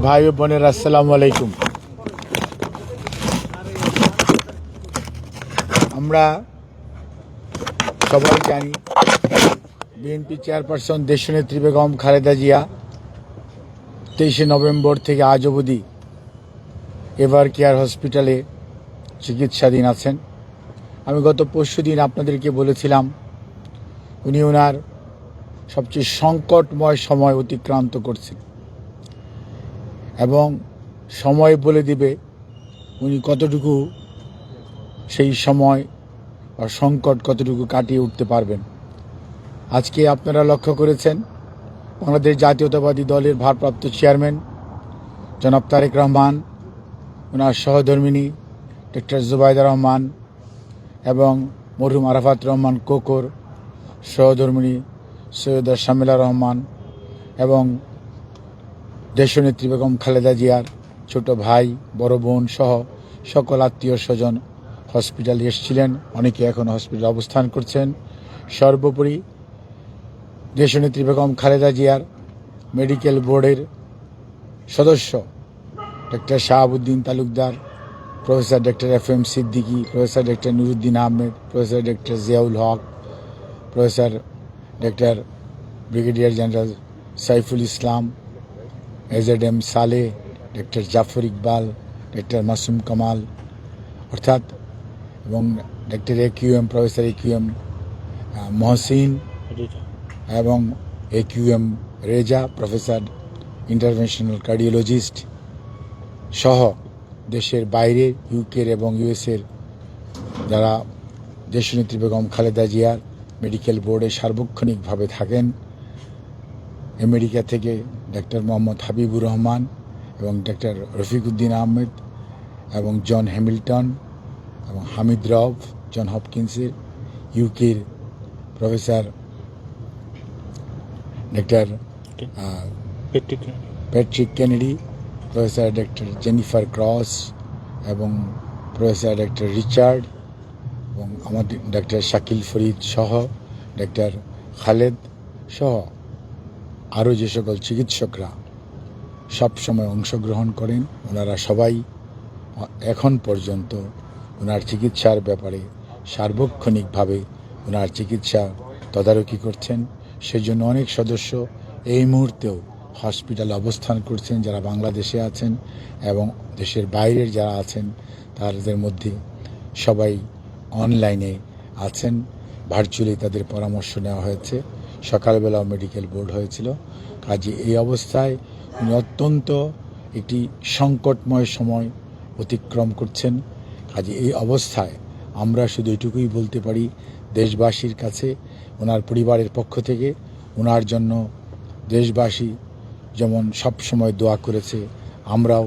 ভাই ও বোনের আসসালামু আলাইকুম। আমরা সবাই জানি বিএনপি চেয়ারপারসন দেশনেত্রী বেগম খালেদা জিয়া 23শে নভেম্বর থেকে আজ অবধি এভার কেয়ার হসপিটালে চিকিৎসাধীন আছেন। আমি গত পরশুদিন আপনাদেরকে বলেছিলাম উনি ওনার সবচেয়ে সংকটময় সময় অতিক্রান্ত করছেন এবং সময় বলে দিবে উনি কতটুকু সেই সময় বা সংকট কতটুকু কাটিয়ে উঠতে পারবেন। আজকে আপনারা লক্ষ্য করেছেন বাংলাদেশ জাতীয়তাবাদী দলের ভারপ্রাপ্ত চেয়ারম্যান জনাব তারেক রহমান, ওনার সহধর্মিণী ডক্টর জুবাইদা রহমান এবং মরহুম আরাফাত রহমান কোকর, সহধর্মিণী সৈয়দা শামিলা রহমান এবং দেশনেত্রী বেগম খালেদা জিয়ার ছোট ভাই, বড় বোন সহ সকল আত্মীয় স্বজন হসপিটালে এসেছিলেন। অনেকে এখন হসপিটালে অবস্থান করছেন। সর্বোপরি দেশনেত্রী বেগম খালেদা জিয়ার মেডিকেল বোর্ডের সদস্য doctor Shahabuddin Talukdar, professor doctor FM Siddiqui, professor doctor Nuruddin Ahmed, professor doctor Ziaul Haque, professor doctor brigadier general Saiful Islam, AZM Saleh, doctor Zafar Iqbal, doctor Masum Kamal অর্থাৎ এবং doctor AQM professor AQM Mohsin এবং AQM Reza, professor interventional cardiologist সহ দেশের বাইরে ইউকের এবং US-এর যারা দেশনেত্রী বেগম খালেদা জিয়ার মেডিকেল বোর্ডে সার্বক্ষণিকভাবে থাকেন। আমেরিকা থেকে ডক্টর মোহাম্মদ হাবিবুর রহমান এবং ডক্টর রফিকুদ্দিন আহমেদ এবং জন হ্যামিল্টন এবং হামিদ রব জন হপকিন্সের, ইউকের professor doctor Patrick Kennedy, professor doctor Jennifer Cross এবং প্রফেসর ডক্টর রিচার্ড এবং আমাদের ডক্টর শাকিল ফরিদ সহ ডক্টর খালেদ সহ আরও যে সকল চিকিৎসকরা সবসময় অংশগ্রহণ করেন, ওনারা সবাই এখন পর্যন্ত ওনার চিকিৎসার ব্যাপারে সার্বক্ষণিকভাবে ওনার চিকিৎসা তদারকি করছেন। সেজন্য অনেক সদস্য এই মুহূর্তেও হসপিটালে অবস্থান করছেন যারা বাংলাদেশে আছেন এবং দেশের বাইরের যারা আছেন তাদের মধ্যে সবাই অনলাইনে আছেন। ভার্চুয়ালি তাদের পরামর্শ নেওয়া হয়েছে। সকালবেলাও মেডিকেল বোর্ড হয়েছিল। কাজে এই অবস্থায় উনি অত্যন্ত একটি সংকটময় সময় অতিক্রম করছেন। কাজে এই অবস্থায় আমরা শুধু এটুকুই বলতে পারি দেশবাসীর কাছে ওনার পরিবারের পক্ষ থেকে ওনার জন্য দেশবাসী যেমন সব সময় দোয়া করেছে, আমরাও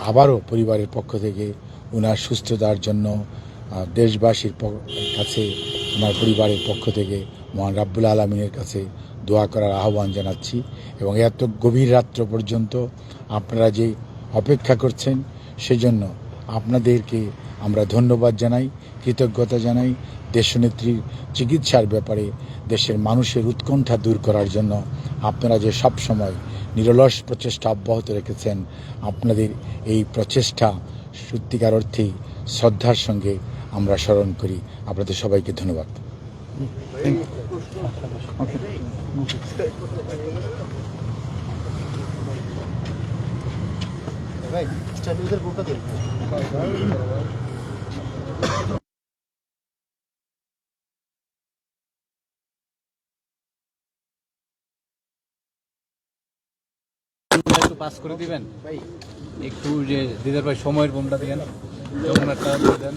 আবারও পরিবারের পক্ষ থেকে ওনার সুস্থতার জন্য দেশবাসীর কাছে ওনার পরিবারের পক্ষ থেকে মহান রাব্বুল আলামিনের কাছে দোয়া করার আহ্বান জানাচ্ছি। এবং এত গভীর রাত্র পর্যন্ত আপনারা যে অপেক্ষা করছেন সেজন্য আপনাদেরকে আমরা ধন্যবাদ জানাই, কৃতজ্ঞতা জানাই। দেশনেত্রীর চিকিৎসার ব্যাপারে দেশের মানুষের উৎকণ্ঠা দূর করার জন্য আপনারা যে সব সময় নিরলস প্রচেষ্টা অব্যাহত রেখেছেন, আপনাদের এই প্রচেষ্টা সত্যিকার অর্থেই শ্রদ্ধার সঙ্গে আমরা স্মরণ করি। আপনাদের সবাইকে ধন্যবাদ। একটু পাস করে দিবেন ভাই, একটু যে দিদার ভাই সময়ের বোমটা দিবেন, যখন একটা দেন।